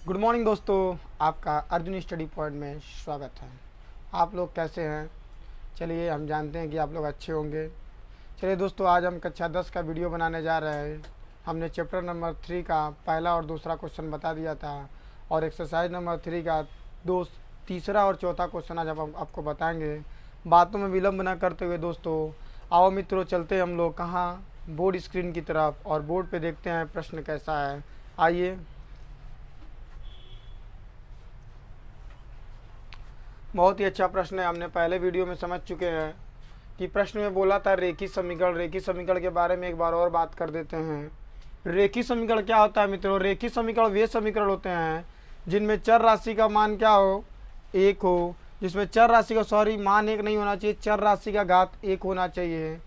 Good morning दोस्तों, आपका Arjun study point में स्वागत है। आप लोग कैसे हैं? चलिए, हम जानते हैं कि आप लोग अच्छे होंगे। चलिए दोस्तों, आज हम कक्षा 10 का वीडियो बनाने जा रहे हैं। हमने चैप्टर नंबर 3 का पहला और दूसरा क्वेश्चन बता दिया था और एक्सरसाइज नंबर 3 का तीसरा और चौथा क्वेश्चन आज हम आपको बताएंगे। बातों में विलम्ब न करते हुए दोस्तों, आओ मित्रों, चलते हैं हम लोग कहाँ, बोर्ड स्क्रीन की तरफ, और बोर्ड पे देखते हैं प्रश्न कैसा है। आइए। बहुत ही अच्छा प्रश्न है। हमने पहले वीडियो में समझ चुके हैं कि प्रश्न में बोला था रेखी समीकरण। रेखी समीकरण के बारे में एक बार और बात कर देते हैं। रेखी समीकरण क्या होता है मित्रों? रेखी समीकरण वे समीकरण होते हैं जिनमें चर राशि का मान क्या हो, एक हो। जिसमें चर राशि का मान एक नहीं होना चाहिए, चर राशि का घात एक होना चाहिए।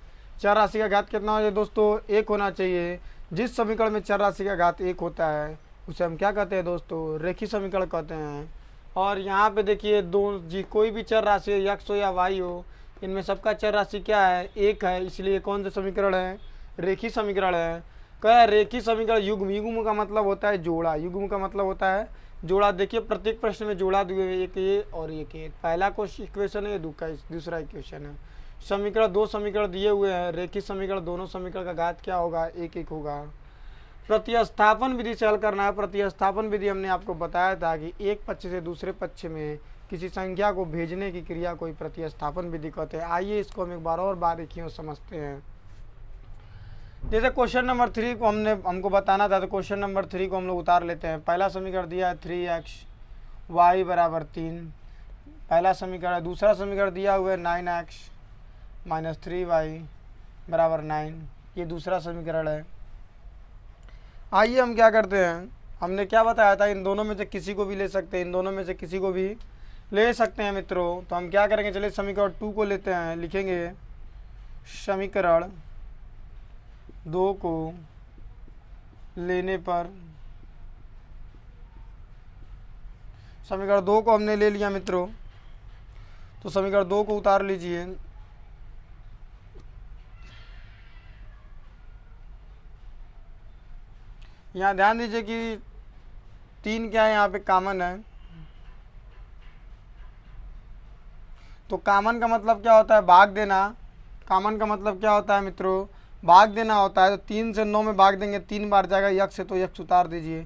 चर राशि का घात कितना होना चाहिए दोस्तों? एक होना चाहिए। जिस समीकरण में चर राशि का घात एक होता है उसे हम क्या कहते हैं दोस्तों? रेखी समीकरण कहते हैं। और यहाँ पे देखिए, कोई भी चर राशि हो, एक्स हो या वाई हो, इनमें सबका चर राशि क्या है? एक है। इसलिए कौन सा समीकरण है? रेखी समीकरण है। क्या रेखी समीकरण युग्म? युग्म का मतलब होता है जोड़ा। युग्म का मतलब होता है जोड़ा। देखिए, प्रत्येक प्रश्न में जोड़ा दिए हुए, एक ये और एक ये। पहला इक्वेशन है, दूसरा इक्वेशन है। समीकरण, दो समीकरण दिए हुए हैं। रेखी समीकरण, दोनों समीकरण का घात क्या होगा? एक एक होगा। प्रतिस्थापन विधि से हल करना है। प्रतिस्थापन विधि हमने आपको बताया था कि एक पक्ष से दूसरे पक्ष में किसी संख्या को भेजने की क्रिया को प्रतिस्थापन विधि कहते हैं। आइए इसको हम एक बार और बारीकियों समझते हैं। जैसे क्वेश्चन नंबर 3 को हमको बताना था, तो क्वेश्चन नंबर 3 को हम लोग उतार लेते हैं। पहला समीकरण दिया है 3x y बराबर 3, पहला समीकरण है। दूसरा समीकरण दिया हुआ है 9x माइनस 3y बराबर 9, ये दूसरा समीकरण है। आइए हम क्या करते हैं, हमने क्या बताया था, इन दोनों में से किसी को भी ले सकते हैं, इन दोनों में से किसी को भी ले सकते हैं मित्रों। तो हम क्या करेंगे, चलिए समीकरण 2 को लेते हैं। लिखेंगे समीकरण 2 को लेने पर, समीकरण 2 को हमने ले लिया मित्रों, तो समीकरण 2 को उतार लीजिए। यहाँ ध्यान दीजिए कि 3 क्या है, यहाँ पे कॉमन है। तो कॉमन का मतलब क्या होता है? भाग देना। कॉमन का मतलब क्या होता है मित्रों? भाग देना होता है। तो 3 से 9 में भाग देंगे, 3 बार जाएगा यक्स से, तो यक्स उतार दीजिए।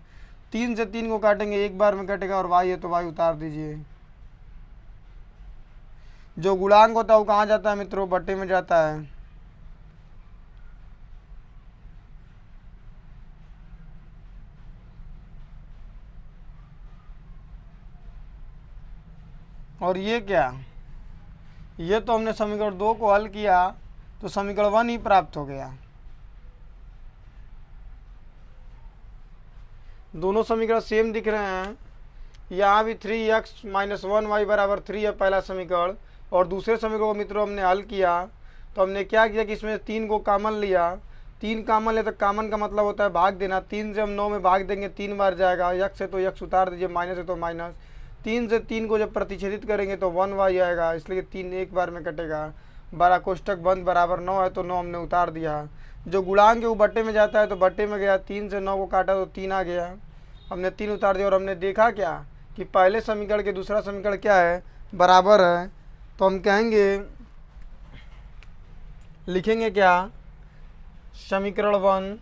3 से 3 को काटेंगे, एक बार में कटेगा, और वाई है तो वाई उतार दीजिए। जो गुणांक होता है वो कहाँ जाता है मित्रों? बट्टे में जाता है। और ये क्या, ये तो हमने समीकरण 2 को हल किया तो समीकरण 1 ही प्राप्त हो गया। दोनों समीकरण सेम दिख रहे हैं। यहाँ भी 3x माइनस 1y बराबर 3 है पहला समीकरण, और दूसरे समीकरण को मित्रों हमने हल किया तो हमने क्या किया कि इसमें 3 को कॉमन लिया। 3 कॉमन ले तो कॉमन का मतलब होता है भाग देना। 3 से हम 9 में भाग देंगे, 3 बार जाएगा, यक्स है तो यक्स उतार दीजिए, माइनस है तो माइनस। 3 से 3 को जब प्रतिच्छेदित करेंगे तो 1y आएगा, इसलिए 3 एक बार में कटेगा। बड़ा कोष्टक बंद बराबर 9 है तो 9 हमने उतार दिया। जो गुणांक है वो बट्टे में जाता है तो बट्टे में गया। 3 से 9 को काटा तो 3 आ गया, हमने 3 उतार दिया। और हमने देखा क्या कि पहले समीकरण के दूसरा समीकरण क्या है? बराबर है। तो हम कहेंगे, लिखेंगे क्या, समीकरण 1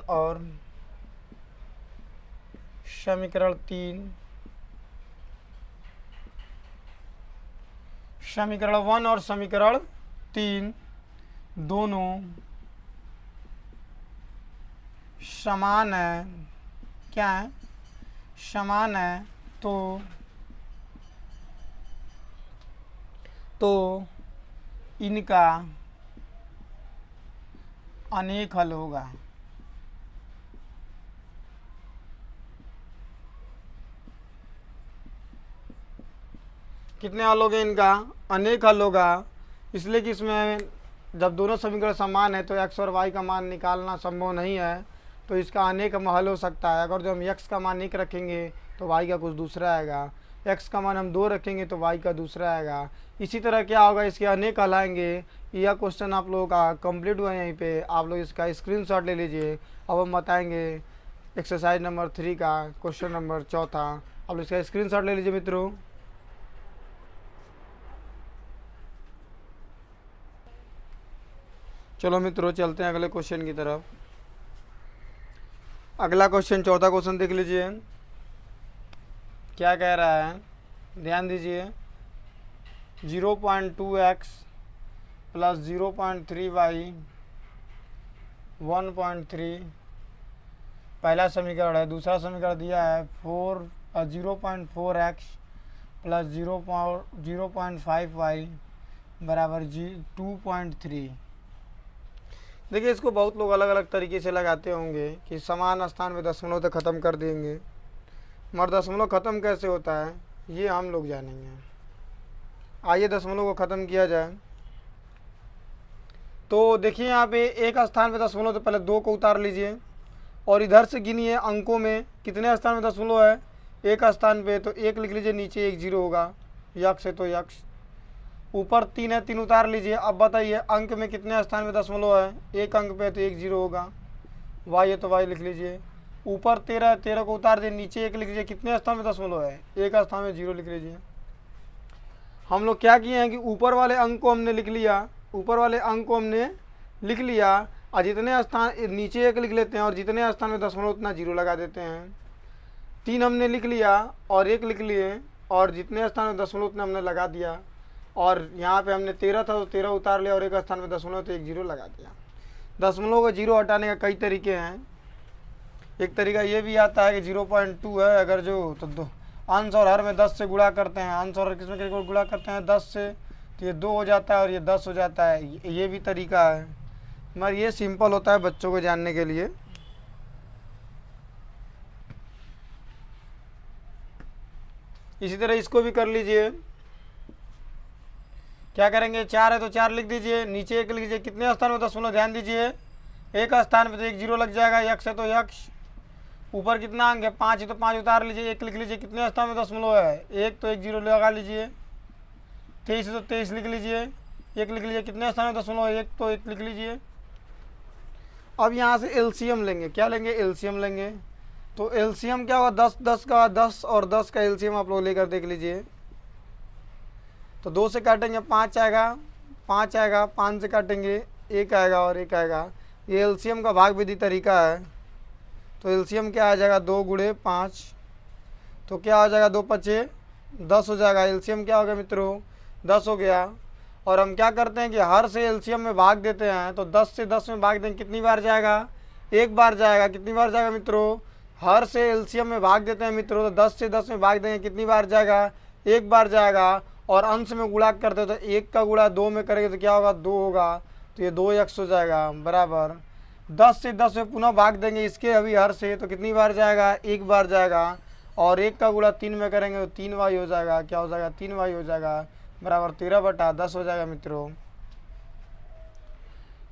और समीकरण 3, समीकरण 1 और समीकरण 3 दोनों समान है। क्या है? समान है। तो इनका अनेक हल होगा। कितने हल हो गए? इनका अनेक हल होगा। इसलिए कि इसमें जब दोनों समीकरण समान है तो एक्स और वाई का मान निकालना संभव नहीं है, तो इसका अनेक हल हो सकता है। अगर जो हम एक्स का मान एक रखेंगे तो वाई का कुछ दूसरा आएगा। x का मान हम 2 रखेंगे तो y का दूसरा आएगा। इसी तरह क्या होगा, इसके अनेक कहलाएंगे। यह क्वेश्चन आप लोगों का कंप्लीट हुआ है। यहीं पे आप लोग इसका स्क्रीनशॉट ले लीजिए। अब हम बताएंगे एक्सरसाइज नंबर 3 का क्वेश्चन नंबर 4। आप लोग इसका स्क्रीनशॉट ले लीजिए मित्रों। चलो मित्रों चलते हैं अगले क्वेश्चन की तरफ। अगला क्वेश्चन, चौथा क्वेश्चन देख लीजिए क्या कह रहा है, ध्यान दीजिए। 0.2x प्लस 0.3y 1.3 पहला समीकरण है। दूसरा समीकरण दिया है 0.4x प्लस 0.5y बराबर 2.3। देखिए इसको बहुत लोग अलग अलग तरीके से लगाते होंगे कि समान स्थान में दशमलव से ख़त्म कर देंगे, मगर दशमलव ख़त्म कैसे होता है ये हम लोग जानेंगे। आइए दशमलव को ख़त्म किया जाए। तो देखिए यहाँ पे एक स्थान पे दशमलव तो पहले 2 को उतार लीजिए और इधर से गिनिए अंकों में कितने स्थान में दशमलव है। एक स्थान पे तो 1 लिख लीजिए, नीचे 1 0 होगा, यक्ष है तो यक्ष। ऊपर 3 है, 3 उतार लीजिए। अब बताइए अंक में कितने स्थान में दशमलव है, एक अंक पे तो 1 0 होगा। y है तो y लिख लीजिए। ऊपर 13 है, 13 को उतार दीजिए, नीचे 1 लिख लीजिए। कितने स्थान में दशमलव है, एक स्थान में 0 लिख लीजिए। हम लोग क्या किए हैं कि ऊपर वाले अंक को हमने लिख लिया, ऊपर वाले अंक को हमने लिख लिया और जितने स्थान नीचे 1 लिख लेते हैं और जितने स्थान में दशमलव उतना 0 लगा देते हैं। 3 हमने लिख लिया और 1 लिख लिए और जितने स्थान में दशमलव उतना हमने लगा दिया। और यहाँ पे हमने 13 था तो 13 उतार लिया और एक स्थान में दशमलव तो 1 0 लगा दिया। दशमलव को 0 हटाने का कई तरीके हैं। एक तरीका ये भी आता है कि 0.2 है अगर जो तो दो अंश और हर में 10 से गुणा करते हैं, अंश और किसमें किसको गुणा करते हैं 10 से, तो ये 2 हो जाता है और ये 10 हो जाता है। ये भी तरीका है, मगर ये सिंपल होता है बच्चों को जानने के लिए। इसी तरह इसको भी कर लीजिए। क्या करेंगे, 4 है तो 4 लिख दीजिए, नीचे 1 लिख दीजिए। कितने स्थान में दशमलव, ध्यान दीजिए एक स्थान पे तो 1 0 लग जाएगा, यक्ष है तो यक्ष। ऊपर कितना अंक है, 5 है तो 5 उतार लीजिए, 1 लिख लीजिए। कितने स्थान में दशमलव है, एक तो 1 0 लगा लीजिए। 23 है तो 23 लिख लीजिए, 1 लिख लीजिए। कितने स्थान में दशमलव है, एक तो 1 लिख लीजिए। अब यहाँ से एलसीएम लेंगे, क्या लेंगे, एलसीएम लेंगे। तो एलसीएम क्या होगा, 10 10 का 10 और 10 का एलसीएम आप लोग लेकर देख लीजिए। तो 2 से काटेंगे 5 आएगा, 5 आएगा, 5 से काटेंगे 1 आएगा और 1 आएगा। ये एलसीएम का भाग विधि तरीका है। तो एलसीएम क्या आ जाएगा, 2 गुणे 5, तो क्या हो जाएगा, 2 पचे 10 हो जाएगा। एलसीएम क्या हो गया मित्रों, 10 हो गया। और हम क्या करते हैं कि हर से एलसीएम में भाग देते हैं। तो 10 से 10 में भाग देंगे, कितनी बार जाएगा, एक बार जाएगा। कितनी बार जाएगा मित्रों, हर से एलसीएम में भाग देते हैं मित्रों, तो 10 से 10 में भाग देंगे, कितनी बार जाएगा, एक बार जाएगा। और अंश में गुणा करते तो 1 का गुणा 2 में करेंगे तो क्या होगा, 2 होगा। तो ये 2 यक्ष हो जाएगा बराबर 10 से 10 में पुनः भाग देंगे इसके अभी हर से, तो कितनी बार जाएगा, एक बार जाएगा। और 1 का गुणा 3 में करेंगे तो 3 वाई हो जाएगा। क्या हो जाएगा, 3 वाई हो जाएगा बराबर 13/10 हो जाएगा मित्रों।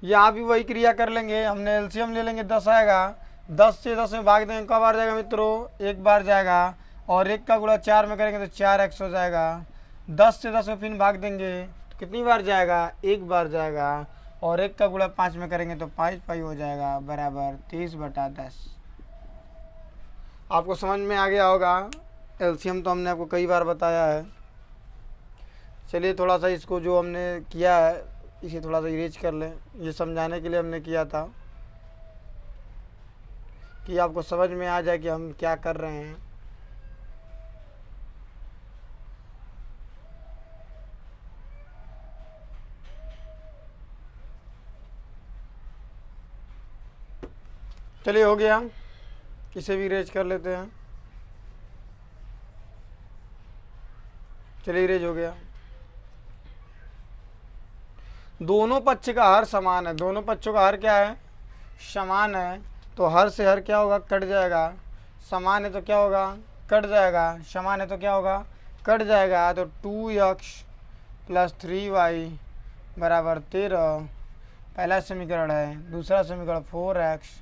यहाँ भी वही क्रिया कर लेंगे, हमने एलसीएम ले लेंगे, 10 आएगा। 10 से 10 में भाग देंगे, कब बार जाएगा मित्रों, एक बार जाएगा। और 1 का गुणा 4 में करेंगे तो 4x हो जाएगा। 10 से 10 में फिर भाग देंगे तो कितनी बार जाएगा, एक बार जाएगा। और 1 का गुणा 5 में करेंगे तो 5 पाई हो जाएगा बराबर 30/10। आपको समझ में आ गया होगा। एलसीएम तो हमने आपको कई बार बताया है। चलिए थोड़ा सा इसको जो हमने किया है इसे थोड़ा सा इरेज कर लें। ये समझाने के लिए हमने किया था कि आपको समझ में आ जाए कि हम क्या कर रहे हैं। चलिए हो गया, इसे भी इरेज कर लेते हैं। चलिए इरेज हो गया। दोनों पक्ष का हर समान है, दोनों पक्षों का हर क्या है, समान है। तो हर से हर क्या होगा, कट जाएगा। समान है तो क्या होगा, कट जाएगा। समान है तो क्या होगा, कट जाएगा। तो 2x प्लस 3y बराबर 13 पहला समीकरण है। दूसरा समीकरण 4x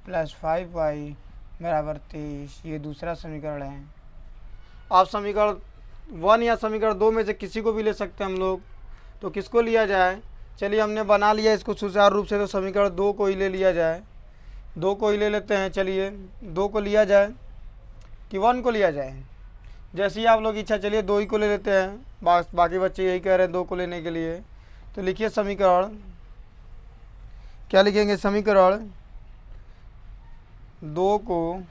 प्लस 5y बराबर 23 ये दूसरा समीकरण है। अब समीकरण 1 या समीकरण 2 में से किसी को भी ले सकते हैं हम लोग। तो किसको लिया जाए? चलिए हमने बना लिया इसको सुचारू रूप से, तो समीकरण 2 को ही ले लिया जाए। 2 को ही ले लेते हैं। चलिए 2 को लिया जाए कि 1 को लिया जाए, जैसी आप लोग इच्छा। चलिए 2 ही को ले लेते हैं, बाकी बच्चे यही कह रहे हैं 2 को लेने के लिए। तो लिखिए समीकरण, क्या लिखेंगे? समीकरण 2 को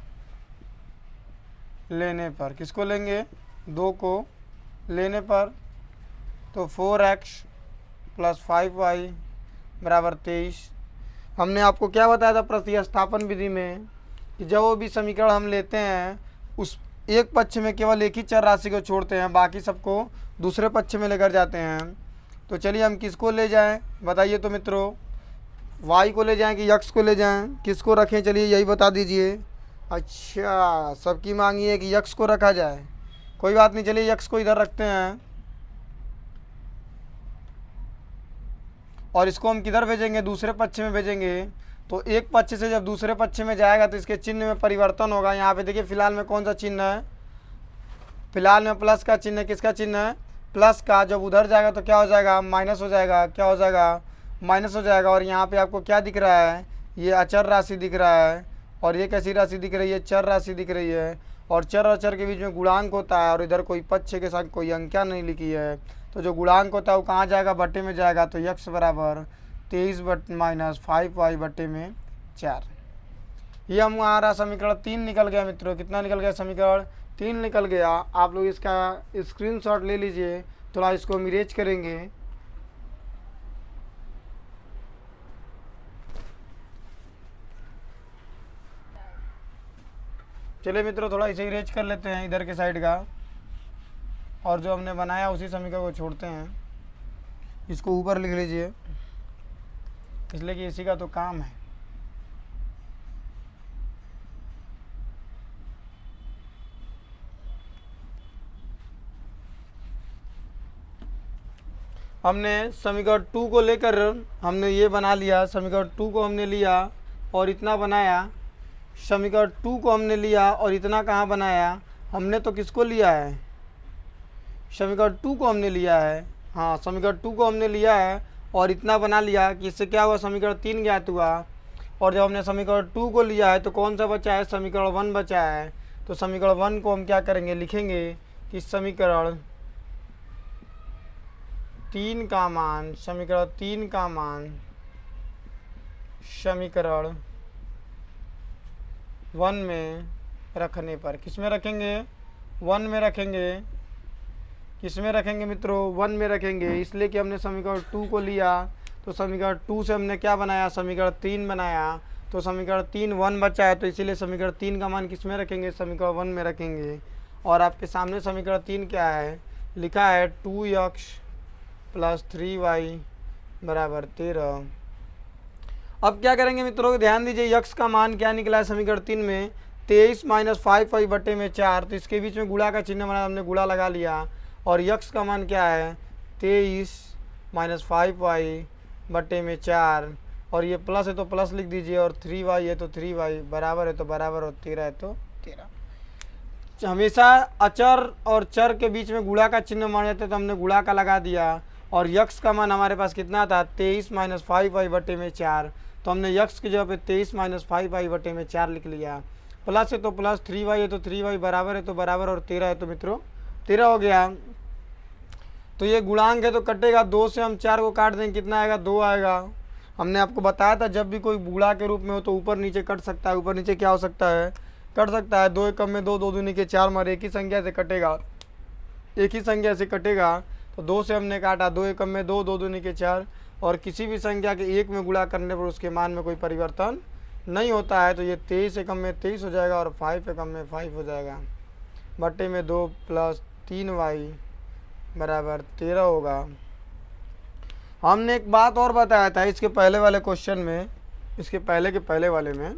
लेने पर, किसको लेंगे? 2 को लेने पर। तो 4x + 5y = 23। हमने आपको क्या बताया था प्रतिस्थापन विधि में कि जब वो भी समीकरण हम लेते हैं उस एक पक्ष में केवल एक ही चर राशि को छोड़ते हैं, बाकी सबको दूसरे पक्ष में लेकर जाते हैं। तो चलिए हम किसको ले जाएं, बताइए तो मित्रों। y को ले जाएं कि x को ले जाएं, किसको रखें? चलिए यही बता दीजिए। अच्छा, सबकी मांगी है कि x को रखा जाए। कोई बात नहीं, चलिए x को इधर रखते हैं। और इसको हम किधर भेजेंगे? दूसरे पक्ष में भेजेंगे। तो एक पक्ष से जब दूसरे पक्ष में जाएगा तो इसके चिन्ह में परिवर्तन होगा। यहाँ पे देखिए फिलहाल में कौन सा चिन्ह है? फिलहाल में प्लस का चिन्ह है। किसका चिन्ह है? प्लस का। जब उधर जाएगा तो क्या हो जाएगा? माइनस हो जाएगा। क्या हो जाएगा? माइनस हो जाएगा। और यहाँ पे आपको क्या दिख रहा है? ये अचर राशि दिख रहा है। और ये कैसी राशि दिख रही है? चर राशि दिख रही है। और चर के बीच में गुणांक होता है, और इधर कोई पक्ष के साथ कोई अंख्या नहीं लिखी है। तो जो गुणांक होता है वो कहाँ जाएगा? बट्टे में जाएगा। तो x = 23 - 5y/4। ये हमारा समीकरण 3 निकल गया मित्रों। कितना निकल गया? समीकरण 3 निकल गया। आप लोग इसका स्क्रीनशॉट ले लीजिए, थोड़ा इसको हम इरेज करेंगे। चलिए मित्रों थोड़ा इसे इरेज कर लेते हैं इधर के साइड का, और जो हमने बनाया उसी समीकरण को छोड़ते हैं। इसको ऊपर लिख लीजिए, इसलिए कि इसी का तो काम है। हमने समीकरण 2 को लेकर हमने ये बना लिया। समीकरण 2 को हमने लिया और इतना बनाया। समीकरण 2 को हमने लिया और इतना कहाँ बनाया? हमने तो किसको लिया है? समीकरण 2 को हमने लिया है। हाँ, समीकरण 2 को हमने लिया है और इतना बना लिया कि इससे क्या हुआ? समीकरण 3 ज्ञात हुआ। और जब हमने समीकरण 2 को लिया है तो कौन सा बचा है? समीकरण 1 बचा है। तो समीकरण 1 को हम क्या करेंगे? लिखेंगे कि समीकरण 3 का मान, समीकरण 3 का मान समीकरण 1 में रखने पर। किस में रखेंगे? 1 में रखेंगे। किस में रखेंगे मित्रों? 1 में रखेंगे। इसलिए कि हमने समीकरण 2 को लिया तो समीकरण 2 से हमने क्या बनाया? समीकरण 3 बनाया। तो समीकरण 3 1 बचा है, तो इसीलिए समीकरण 3 का मान किस में रखेंगे? समीकरण 1 में रखेंगे। और आपके सामने समीकरण 3 क्या है? लिखा है 2x + 3y = 13। अब क्या करेंगे मित्रों? ध्यान दीजिए, x का मान क्या निकला है समीकरण 3 में? 23 - 5y/4। तो इसके बीच में गुणा का चिन्ह बना, हमने गुणा लगा लिया। और x का मान क्या है? 23 - 5y/4। और ये प्लस है तो प्लस लिख दीजिए, और 3y है तो 3y, बराबर है तो बराबर, और 13 है तो 13। हमेशा अचर और चर के बीच में गुणा का चिन्ह मान जाते तो हमने गुणा का लगा दिया। और x का मान हमारे पास कितना था? 23 - 5y/4। तो हमने x की जगह पे 23 - 5y/4 लिख लिया। प्लस है तो प्लस, 3y है तो 3y, बराबर है तो बराबर, और 13 है तो मित्रों 13 हो गया। तो ये गुणांक है तो कटेगा। 2 से हम 4 को काट देंगे, कितना आएगा? 2 आएगा। हमने आपको बताया था जब भी कोई गुणा के रूप में हो तो ऊपर नीचे कट सकता है। ऊपर नीचे क्या हो सकता है? कट सकता है। 2 एकम में 2, 2 दूनी के 4 मारे, एक ही संख्या से कटेगा। एक ही संख्या से कटेगा। तो 2 से हमने काटा, 2 एकम में 2, 2 दूनी के 4। और किसी भी संख्या के 1 में गुणा करने पर उसके मान में कोई परिवर्तन नहीं होता है। तो ये 23 एकम में 23 हो जाएगा, और 5 एकम में 5 हो जाएगा। बट्टे में 2 + 3y = 13 होगा। हमने एक बात और बताया था इसके पहले वाले क्वेश्चन में, इसके पहले के पहले वाले में।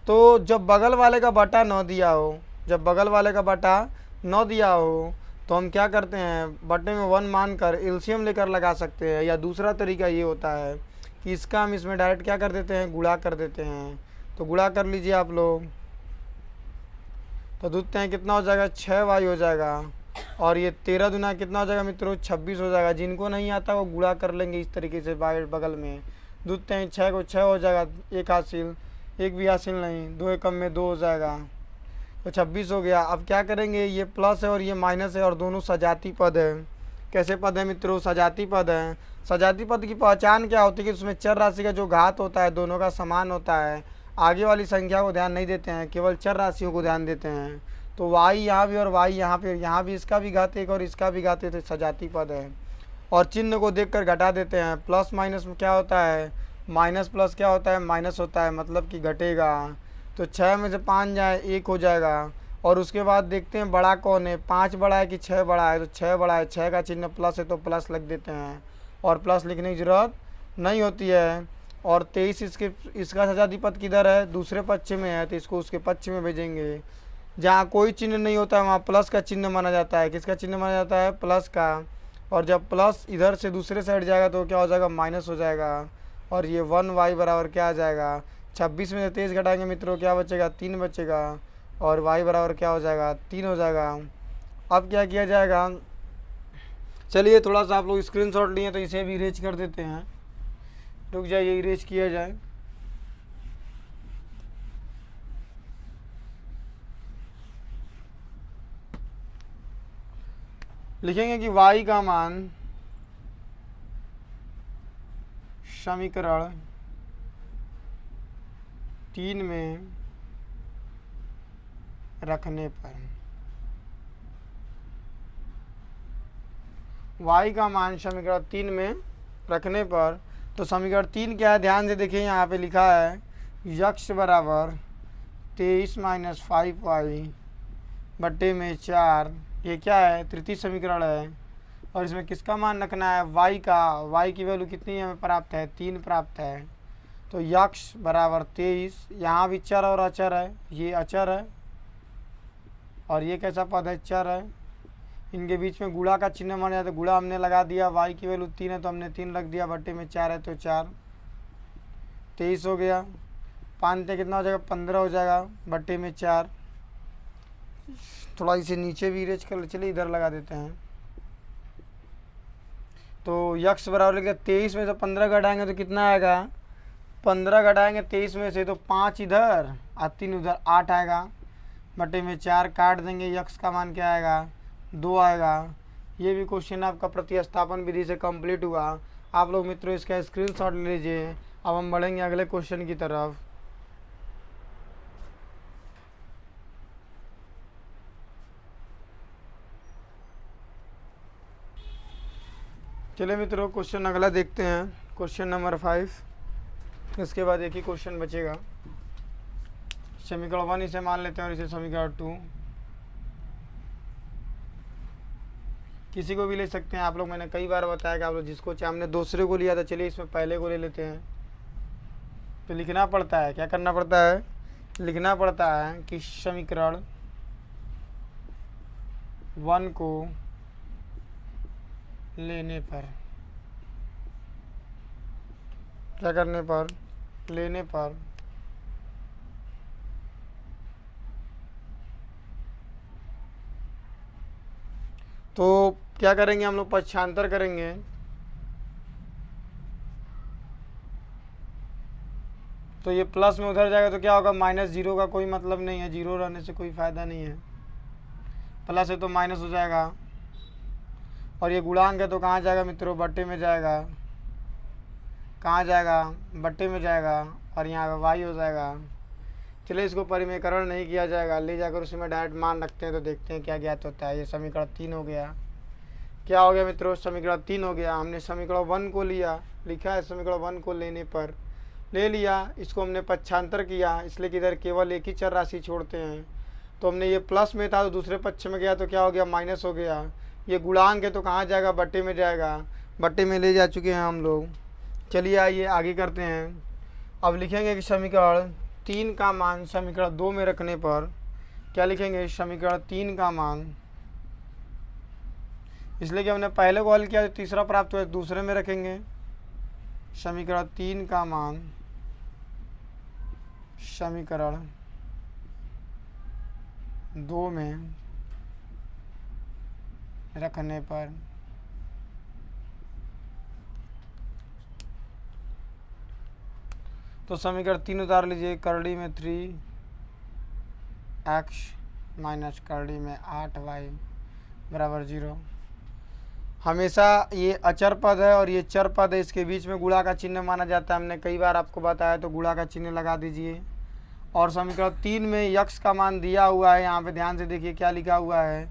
तो जब बगल वाले का बटा 9 दिया हो, जब बगल वाले का बटा 9 दिया हो, तो हम क्या करते हैं? बटे में 1 मानकर एलसीएम लेकर लगा सकते हैं। या दूसरा तरीका ये होता है कि इसका हम इसमें डायरेक्ट क्या कर देते हैं? गुणा कर देते हैं। तो गुणा कर लीजिए आप लोग। तो देखते हैं कितना हो जाएगा? 6y हो जाएगा। और ये 13 दूना कितना हो जाएगा मित्रों 26 हो जाएगा। जिनको नहीं आता वो गुणा कर लेंगे इस तरीके से बाहर बगल में। 2 3 6 को 6 हो जाएगा, एक हासिल, एक भी हासिल नहीं, 2 एकम में 2 हो जाएगा, तो 26 हो गया। अब क्या करेंगे, ये प्लस है और ये माइनस है और दोनों सजाती पद है। कैसे पद है मित्रों, सजाती पद है। सजाती पद की पहचान क्या होती है कि उसमें चर राशि का जो घात होता है दोनों का समान होता है। आगे वाली संख्या को ध्यान नहीं देते हैं, केवल चर राशियों को ध्यान देते हैं। तो y यहाँ भी और y यहाँ पे, यहाँ भी इसका भी घात एक और इसका भी घात एक, तो सजाती पद है। और चिन्ह को देखकर घटा देते हैं। प्लस माइनस में क्या होता है, माइनस प्लस क्या होता है, माइनस होता है, मतलब कि घटेगा। तो 6 में से 5 जाए 1 हो जाएगा। और उसके बाद देखते हैं बड़ा कौन है, 5 बड़ा है कि 6 बड़ा है। तो 6 बड़ा है, 6 का चिन्ह प्लस है तो प्लस लिख देते हैं, और प्लस लिखने की ज़रूरत नहीं होती है। और 23 इसका सजाती पद किधर है, दूसरे पक्ष में है, तो इसको उसके पक्ष में भेजेंगे। जहाँ कोई चिन्ह नहीं होता है वहाँ प्लस का चिन्ह माना जाता है। किसका चिन्ह माना जाता है, प्लस का। और जब प्लस इधर से दूसरे साइड जाएगा तो क्या हो जाएगा, माइनस हो जाएगा। और ये 1y बराबर क्या आ जाएगा, 26 में से 23 घटाएंगे मित्रों क्या बचेगा, 3 बचेगा। और y बराबर क्या हो जाएगा, 3 हो जाएगा। अब क्या किया जाएगा, चलिए थोड़ा सा आप लोग स्क्रीनशॉट लिए तो इसे भी इरेज कर देते हैं। रुक जाइए, इरेज किया जाए। लिखेंगे कि y का मान समीकरण 3 में रखने पर, y का मान समीकरण 3 में रखने पर, तो समीकरण 3 क्या है, ध्यान से देखिए यहाँ पे लिखा है यक्स बराबर 23 माइनस 5y बट्टे में 4। ये क्या है, तृतीय समीकरण है। और इसमें किसका मान रखना है, y का। y की वैल्यू कितनी हमें प्राप्त है, 3 प्राप्त है। तो यक्स बराबर 23, यहाँ भी चर और अचर है, ये अचर है और ये कैसा पद है, चर है। इनके बीच में गुणा का चिन्ह माना जाता है, गुणा हमने लगा दिया। y की वैल्यू 3 है तो हमने 3 रख दिया, बट्टे में 4 है तो 4, 23 हो गया। 5 से कितना हो जाएगा, 15 हो जाएगा, बट्टे में 4। थोड़ा इसे नीचे भी इरेज कर, चलिए इधर लगा देते हैं। तो यक्स बराबर लिखा 23 में से 15 घटाएंगे तो कितना आएगा, 15 घटाएंगे 23 में से तो 5 इधर और 3 उधर, 8 आएगा, बटे में 4 काट देंगे। यक्स का मान क्या आएगा, 2 आएगा। ये भी क्वेश्चन आपका प्रतिस्थापन विधि से कंप्लीट हुआ। आप लोग मित्रों इसका स्क्रीनशॉट ले लीजिए। अब हम बढ़ेंगे अगले क्वेश्चन की तरफ। चलिए मित्रों क्वेश्चन अगला देखते हैं, क्वेश्चन नंबर 5। इसके बाद एक ही क्वेश्चन बचेगा। समीकरण 1 इसे मान लेते हैं और इसे समीकरण 2, किसी को भी ले सकते हैं आप लोग। मैंने कई बार बताया कि आप लोग जिसको चाहे, हमने दूसरे को लिया था, चलिए इसमें पहले को ले लेते हैं। तो लिखना पड़ता है, क्या करना पड़ता है, लिखना पड़ता है कि समीकरण 1 को लेने पर, क्या करने पर, लेने पर तो क्या करेंगे हम लोग, पक्षांतर करेंगे। तो ये प्लस में उधर जाएगा तो क्या होगा, माइनस, जीरो का कोई मतलब नहीं है, जीरो रहने से कोई फ़ायदा नहीं है। प्लस है तो माइनस हो जाएगा। और ये गुणांक है तो कहाँ जाएगा मित्रों, बट्टे में जाएगा। कहाँ जाएगा, बट्टे में जाएगा। और यहाँ वाई हो जाएगा। चलिए इसको परिमेयकरण नहीं किया जाएगा, ले जाकर उसमें डायरेक्ट मान रखते हैं तो देखते हैं क्या ज्ञात होता है। ये समीकरण 3 हो गया। क्या हो गया मित्रों, समीकरण 3 हो गया। हमने समीकरण 1 को लिया, लिखा है समीकरण 1 को लेने पर, ले लिया। इसको हमने पक्षांतर किया, इसलिए कि इधर केवल एक ही चर राशि छोड़ते हैं। तो हमने ये प्लस में था तो दूसरे पक्ष में गया तो क्या हो गया, माइनस हो गया। ये गुणांक है तो कहाँ जाएगा, बट्टे में जाएगा। बट्टे में ले जा चुके हैं हम लोग। चलिए आइए आगे करते हैं। अब लिखेंगे कि समीकरण 3 का मान समीकरण 2 में रखने पर, क्या लिखेंगे, समीकरण 3 का मान, इसलिए कि हमने पहले को हल किया तो तीसरा प्राप्त हुआ, दूसरे में रखेंगे। समीकरण 3 का मान समीकरण 2 में रखने पर तो समीकरण 3 उतार लीजिए। करड़ी में 3x माइनस करड़ी में 8y बराबर 0। हमेशा ये अचर पद है और ये चर पद है, इसके बीच में गुणा का चिन्ह माना जाता है। हमने कई बार आपको बताया, तो गुणा का चिन्ह लगा दीजिए। और समीकरण 3 में यक्स का मान दिया हुआ है, यहाँ पे ध्यान से देखिए क्या लिखा हुआ है,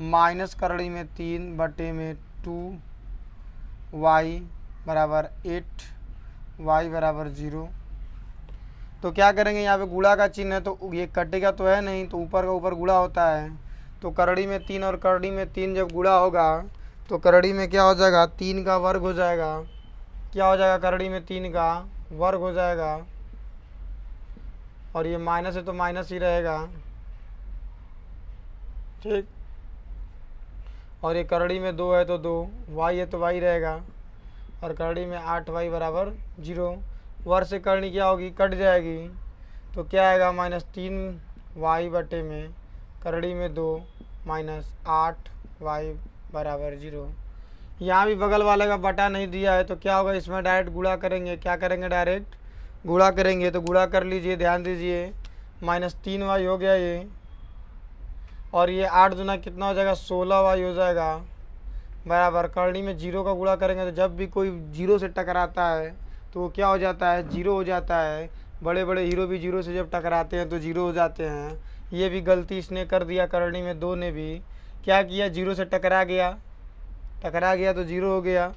माइनस करड़ी में 3 बटे में 2y बराबर 8y बराबर 0। तो क्या करेंगे, यहाँ पे गुणा का चिन्ह है तो ये कटेगा तो है नहीं, तो ऊपर का ऊपर गुणा होता है। तो करड़ी में 3 और करड़ी में 3 जब गुणा होगा तो करड़ी में क्या हो जाएगा, 3 का वर्ग हो जाएगा। क्या हो जाएगा, करड़ी में 3 का वर्ग हो जाएगा। और ये माइनस है तो माइनस ही रहेगा, ठीक। और ये करड़ी में 2 है तो 2, वाई है तो वाई रहेगा। और करड़ी में 8y बराबर 0। वर्ग से करनी क्या होगी, कट जाएगी। तो क्या आएगा, -3y बटे में करड़ी में 2 माइनस 8y बराबर 0। यहाँ भी बगल वाले का बटा नहीं दिया है, तो क्या होगा, इसमें डायरेक्ट गुणा करेंगे। क्या करेंगे, डायरेक्ट गुणा करेंगे। तो गुणा कर लीजिए, ध्यान दीजिए, -3y हो गया ये, और ये 8 दूना कितना हो जाएगा, 16y हो जाएगा बराबर। करड़ी में 0 का गुणा करेंगे तो जब भी कोई 0 से टकराता है तो वो क्या हो जाता है, 0 हो जाता है। बड़े बड़े हीरो भी 0 से जब टकराते हैं तो 0 हो जाते हैं। ये भी गलती इसने कर दिया, करड़ी में 2 ने भी क्या किया, 0 से टकरा गया तो 0 हो गया।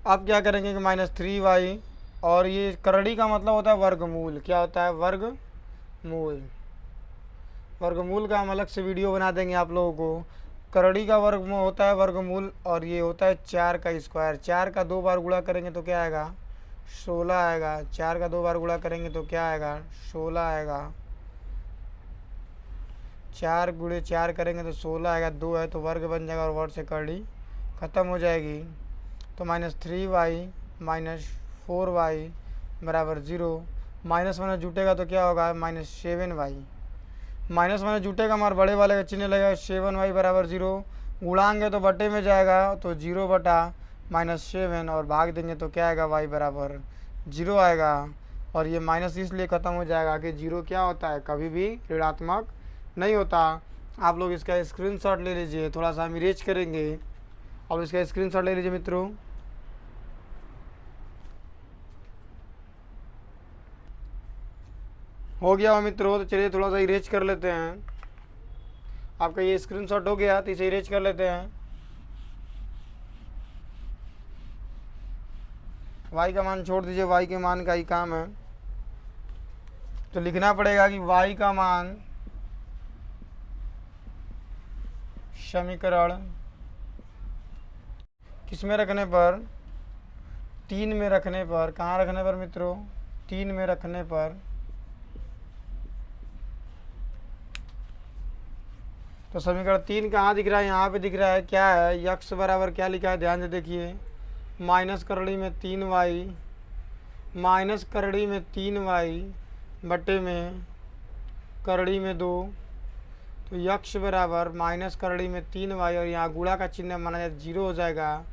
अब क्या करेंगे कि -3y, और ये करड़ी का मतलब होता है वर्गमूल। क्या होता है, वर्गमूल। वर्गमूल का हम अलग से वीडियो बना देंगे आप लोगों को। करड़ी का वर्गमूल होता है वर्गमूल, और ये होता है 4 का स्क्वायर। 4 का 2 बार गुणा करेंगे तो क्या आएगा, 16 आएगा। 4 का 2 बार गुणा करेंगे तो क्या आएगा, 16 आएगा। 4 गुणे 4 करेंगे तो 16 आएगा। 2 है तो वर्ग बन जाएगा और वर्ग से करड़ी ख़त्म हो जाएगी। तो -3y माइनस 4y बराबर 0। माइनस माइनस जुटेगा तो क्या होगा, -7y। माइनस माइनस जुटेगा, हमारे बड़े वाले का चिन्ह लगेगा, 7y बराबर 0। उड़ाएंगे तो बटे में जाएगा, तो 0 बटा -7, और भाग देंगे तो क्या आएगा, y बराबर 0 आएगा। और ये माइनस इसलिए ख़त्म हो जाएगा कि 0 क्या होता है, कभी भी ऋणात्मक नहीं होता। आप लोग इसका स्क्रीनशॉट ले लीजिए, थोड़ा सा हम इरेज करेंगे और इसका स्क्रीनशॉट ले लीजिए मित्रों। हो गया हो मित्रों, तो चलिए थोड़ा सा इरेज कर लेते हैं। आपका ये स्क्रीनशॉट हो गया तो इसे इरेज कर लेते हैं। y का मान छोड़ दीजिए, y के मान का ही काम है। तो लिखना पड़ेगा कि y का मान समीकरण किस में रखने पर, 3 में रखने पर। कहाँ रखने पर मित्रों, 3 में रखने पर। तो समीकरण 3 कहाँ दिख रहा है, यहाँ पे दिख रहा है। क्या है, यक्स बराबर क्या लिखा है, ध्यान से देखिए, माइनस करड़ी में 3y माइनस करड़ी में 3y बटे में करड़ी में 2। तो यक्स बराबर माइनस करड़ी में 3y, और यहाँ गुणा का चिन्ह माना जाए 0 हो जाएगा।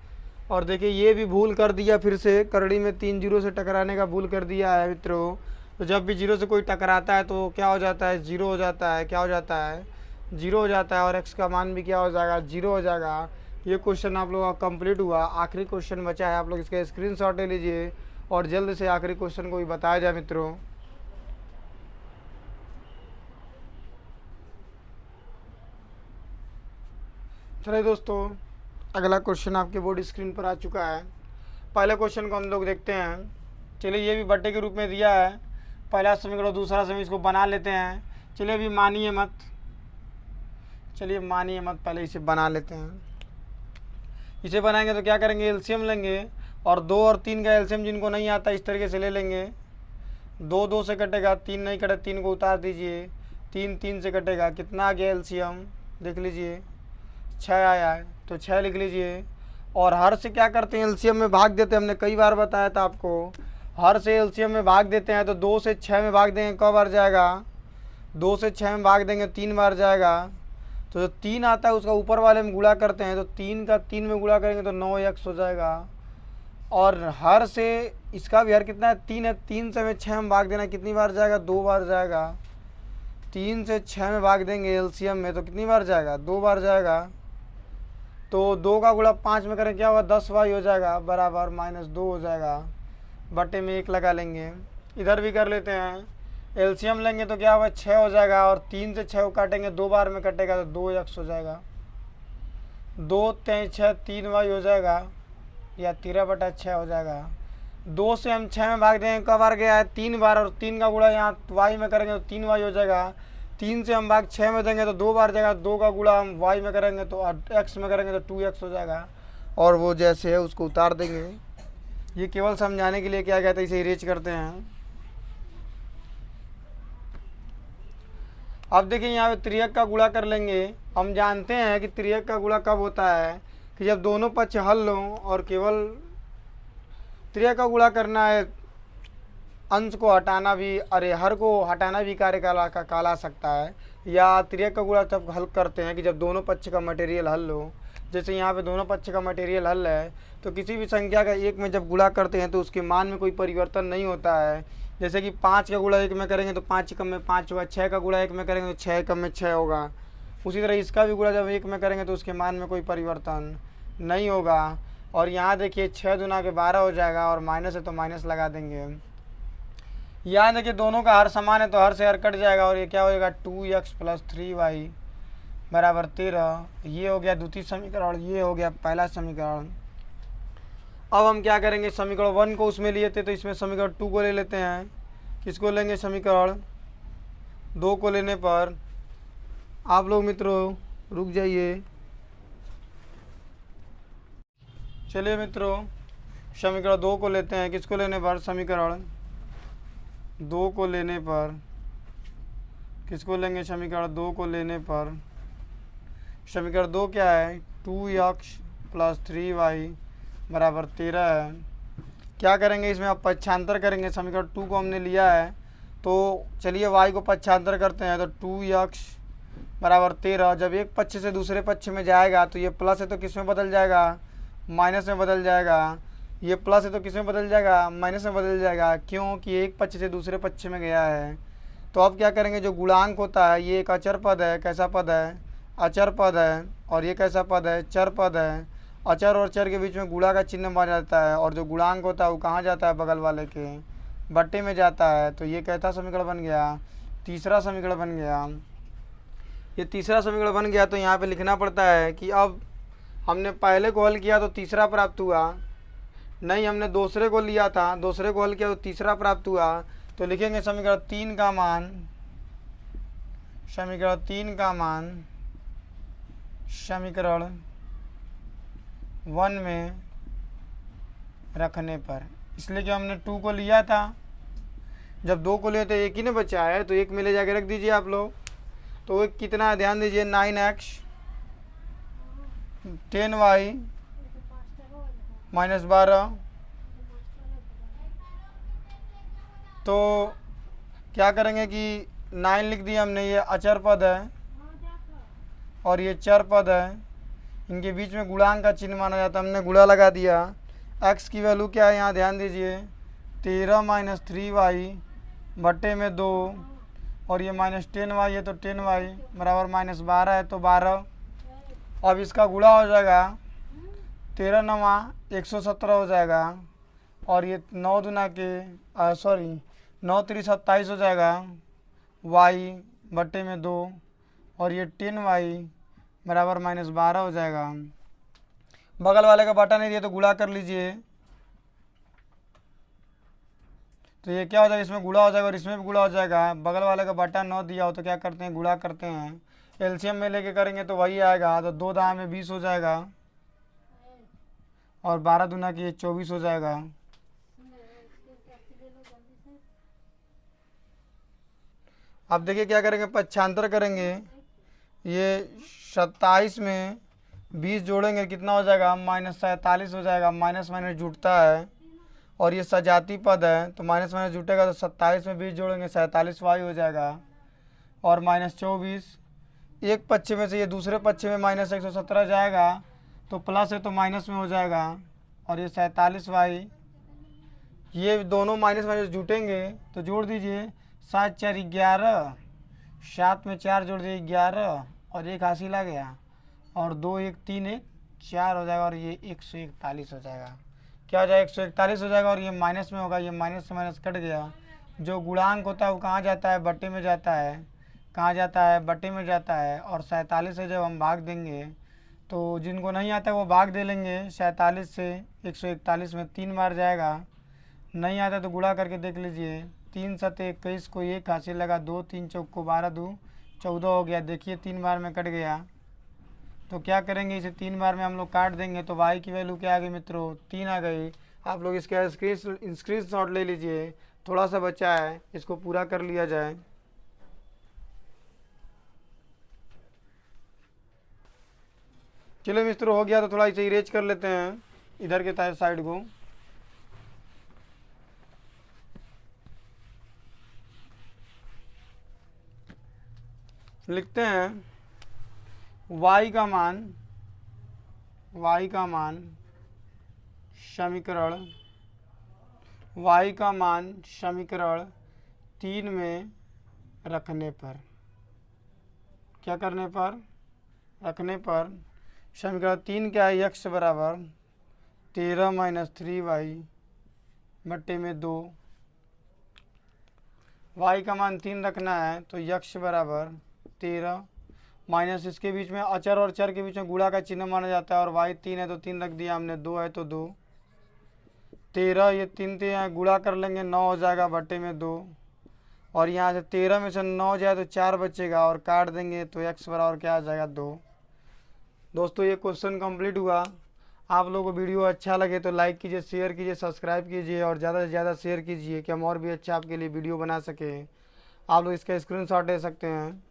और देखिए ये भी भूल कर दिया, फिर से करड़ी में 3 0 से टकराने का भूल कर दिया है मित्रों। तो जब भी 0 से कोई टकराता है तो क्या हो जाता है, 0 हो जाता है। क्या हो जाता है, 0 हो जाता है। और x का मान भी क्या हो जाएगा, 0 हो जाएगा। ये क्वेश्चन आप लोगों का कंप्लीट हुआ। आखिरी क्वेश्चन बचा है, आप लोग इसका स्क्रीनशॉट ले लीजिए और जल्द से आखिरी क्वेश्चन को भी बताया जाए मित्रों। चलिए दोस्तों, अगला क्वेश्चन आपके बोर्ड स्क्रीन पर आ चुका है। पहले क्वेश्चन को हम लोग देखते हैं। चलिए ये भी बट्टे के रूप में दिया है, पहला समीकरण दूसरा समीकरण, इसको बना लेते हैं। चलिए अभी मानिए मत, पहले इसे बना लेते हैं। इसे बनाएंगे तो क्या करेंगे, एलसीएम लेंगे, और 2 और 3 का एलसीएम जिनको नहीं आता इस तरीके से ले लेंगे। 2 2 से कटेगा, 3 नहीं कटे, 3 को उतार दीजिए। 3 3 से कटेगा, कितना आ गया एलसीएम, देख लीजिए 6 आया है, तो 6 लिख लीजिए। और हर से क्या करते हैं, एलसीएम में भाग देते हैं। हमने कई बार बताया था आपको, हर से एलसीएम में भाग देते हैं। तो 2 से 6 में भाग देंगे, कब बार जाएगा, 2 से 6 में भाग देंगे 3 बार जाएगा। तो जो 3 आता है उसका ऊपर वाले में गुणा करते हैं, तो 3 का 3 में गुणा करेंगे तो 9x हो जाएगा। और हर से इसका भी हर कितना है, 3 है, 3 से हमें 6 में भाग देना, कितनी बार जाएगा, 2 बार जाएगा। 3 से 6 में भाग देंगे एलसीएम में तो कितनी बार जाएगा, 2 बार जाएगा। तो 2 का गुणा 5 में करें क्या होगा, 10y हो जाएगा, बराबर -2 हो जाएगा, बटे में 1 लगा लेंगे। इधर भी कर लेते हैं, एलसीएम लेंगे तो क्या होगा, 6 हो जाएगा, और 3 से 6 को काटेंगे, 2 बार में कटेगा तो 2x हो जाएगा। 2 3 6 3y हो जाएगा, या 13/6 हो जाएगा। 2 से हम 6 में भाग देंगे, कब बार गया है, 3 बार, और 3 का गुणा यहाँ y में करेंगे तो 3y हो जाएगा। 3 से हम भाग 6 में देंगे तो 2 बार जाएगा, 2 का गुणा हम y में करेंगे तो x में करेंगे तो 2x हो जाएगा, और वो जैसे है उसको उतार देंगे। ये केवल समझाने के लिए क्या कहते हैं, इसे इरेज करते हैं। अब देखिए यहाँ पे त्रियक का गुणा कर लेंगे। हम जानते हैं कि त्रियक का गुणा कब होता है, कि जब दोनों पक्ष हल लो और केवल त्रियक का गुणा करना है, अंश को हटाना भी, अरे हर को हटाना भी कार्य कहला सकता है। या त्रियक का गुणा तब हल करते हैं कि जब दोनों पक्ष का मटेरियल हल लो। जैसे यहाँ पे दोनों पक्ष का मटेरियल हल है, तो किसी भी संख्या का 1 में जब गुणा करते हैं तो उसके मान में कोई परिवर्तन नहीं होता है। जैसे कि 5 का गुणा 1 में करेंगे तो 5 एकम में 5 होगा, 6 का गुणा 1 में करेंगे तो 6 एकम में 6 होगा। उसी तरह इसका भी गुणा जब 1 में करेंगे तो उसके मान में कोई परिवर्तन नहीं होगा। और यहाँ देखिए 6 दूना के 12 हो जाएगा, और माइनस है तो माइनस लगा देंगे। यहाँ देखिए दोनों का हर समान है तो हर से हर कट जाएगा, और ये क्या हो जाएगा, 2x + 3y बराबर 13। ये हो गया द्वितीय समीकरण, ये हो गया पहला समीकरण। अब हम क्या करेंगे, समीकरण 1 को उसमें लिए थे तो इसमें समीकरण 2 को ले लेते हैं। किसको लेंगे, समीकरण 2 को लेने पर आप लोग मित्रों रुक जाइए। चलिए मित्रों समीकरण 2 को लेते हैं। किसको लेने पर, समीकरण 2 को लेने पर, किसको लेंगे, समीकरण 2 को लेने पर, समीकरण 2 क्या है, 2x + 3y बराबर 13 है। क्या करेंगे इसमें, अब पक्षांतर करेंगे। समीकरण 2 को हमने लिया है तो चलिए y को पक्षांतर करते हैं, तो 2x बराबर 13। जब एक पक्ष से दूसरे पक्ष में जाएगा तो ये प्लस है तो किस में बदल जाएगा, माइनस में बदल जाएगा। ये प्लस है तो किस में बदल जाएगा, माइनस में बदल जाएगा, क्योंकि एक पक्ष से दूसरे पक्ष में गया है। तो अब क्या करेंगे, जो गुणांक होता है ये एक अचर पद है, कैसा पद है, अचर पद है, और ये कैसा पद है, चर पद है। अचर और चर के बीच में गुणा का चिन्ह बन जाता है, और जो गुणांक होता है वो कहाँ जाता है, बगल वाले के बट्टे में जाता है। तो ये कैसा समीकरण बन गया, तीसरा समीकरण बन गया। ये तीसरा समीकरण बन गया। तो यहाँ पे लिखना पड़ता है कि अब हमने पहले को हल किया तो तीसरा प्राप्त हुआ, नहीं हमने दूसरे को लिया था, दूसरे को हल किया तो तीसरा प्राप्त हुआ। तो लिखेंगे समीकरण 3 का मान, समीकरण 3 का मान समीकरण 1 में रखने पर, इसलिए कि हमने 2 को लिया था, जब 2 को लिए तो एक ही ने बचा है तो एक में ले जाके रख दीजिए आप लोग। तो एक कितना है, ध्यान दीजिए, 9x 10y -12। तो क्या करेंगे कि 9 लिख दिया हमने, ये अचर पद है और ये चर पद है, इनके बीच में गुणांक का चिन्ह माना जाता है, हमने गुणा लगा दिया। x की वैल्यू क्या है, यहाँ ध्यान दीजिए, 13 - 3y बट्टे में 2, और ये -10y है तो 10y बराबर -12 है तो 12। अब इसका गुणा हो जाएगा, 13 × 9 117 हो जाएगा, और ये 9 दूना के 9 3 27 हो जाएगा, y बट्टे में 2, और ये 10y बराबर -12 हो जाएगा। बगल वाले का बटा नहीं दिया तो गुणा कर लीजिए, तो ये क्या हो जाएगा, इसमें गुणा हो जाएगा और इसमें भी गुणा हो जाएगा। बगल वाले का बटा 9 दिया हो तो क्या करते हैं, गुणा करते हैं। एलसीएम में लेके करेंगे तो वही आएगा, तो 2 दाम में 20 हो जाएगा, और 12 दूना की 24 हो जाएगा। अब देखिए क्या करेंगे, पक्षांतर करेंगे। ये 27 में 20 जोड़ेंगे कितना हो जाएगा, -47 हो जाएगा। माइनस माइनस जुटता है, और ये सजाती पद है तो माइनस माइनस जुटेगा, तो 27 में 20 जोड़ेंगे 47y हो जाएगा, और -24 एक पक्ष में से ये दूसरे पक्ष में -117 जाएगा तो प्लस है तो माइनस में हो जाएगा। और ये 47y, ये दोनों माइनस माइनस जुटेंगे तो जोड़ दीजिए। 7 4 11, 7 में 4 जोड़ दिए 11 और एक हासिल आ गया और 2 1 3 1 4 हो जाएगा और ये 141 हो जाएगा। क्या हो जाएगा? 141 हो जाएगा और ये माइनस में होगा, ये माइनस से माइनस कट गया। जो गुणांक होता है वो कहाँ जाता है? बट्टे में जाता है। कहाँ जाता है? बट्टे में जाता है। और 47 से जब हम भाग देंगे तो जिनको नहीं आता है वो भाग दे लेंगे। 47 से 141 में 3 बार जाएगा। नहीं आता तो गुणा करके देख लीजिए। 3 7 21 को 1 हासिल लगा, 2 3 चौक को 12 2 14 हो गया। देखिए 3 बार में कट गया। तो क्या करेंगे? इसे 3 बार में हम लोग काट देंगे तो y की वैल्यू क्या आ गई मित्रों? 3 आ गई। आप लोग इसका स्क्रीन शॉट ले लीजिए। थोड़ा सा बचा है, इसको पूरा कर लिया जाए। चलो मित्रों हो गया तो थोड़ा इसे इरेज कर लेते हैं इधर के साइड को। लिखते हैं y का मान समीकरण समीकरण 3 में रखने पर, क्या करने पर? रखने पर समीकरण 3 क्या है? x बराबर 13 - 3y बट्टे में 2। y का मान 3 रखना है तो x बराबर 13 माइनस इसके बीच में अचर और चर के बीच में गुणा का चिन्ह माना जाता है और y 3 है तो 3 रख दिया हमने, 2 है तो 2। 13 ये 3 थे, यहाँ गुणा कर लेंगे 9 हो जाएगा बट्टे में 2। और यहाँ से 13 में से 9 जाए तो 4 बचेगा और काट देंगे तो x बराबर क्या आ जाएगा? 2। दोस्तों ये क्वेश्चन कंप्लीट हुआ। आप लोगों को वीडियो अच्छा लगे तो लाइक कीजिए, शेयर कीजिए, सब्सक्राइब कीजिए और ज़्यादा से ज़्यादा शेयर कीजिए कि हम और भी अच्छा आपके लिए वीडियो बना सकें। आप लोग इसका स्क्रीनशॉट ले सकते हैं।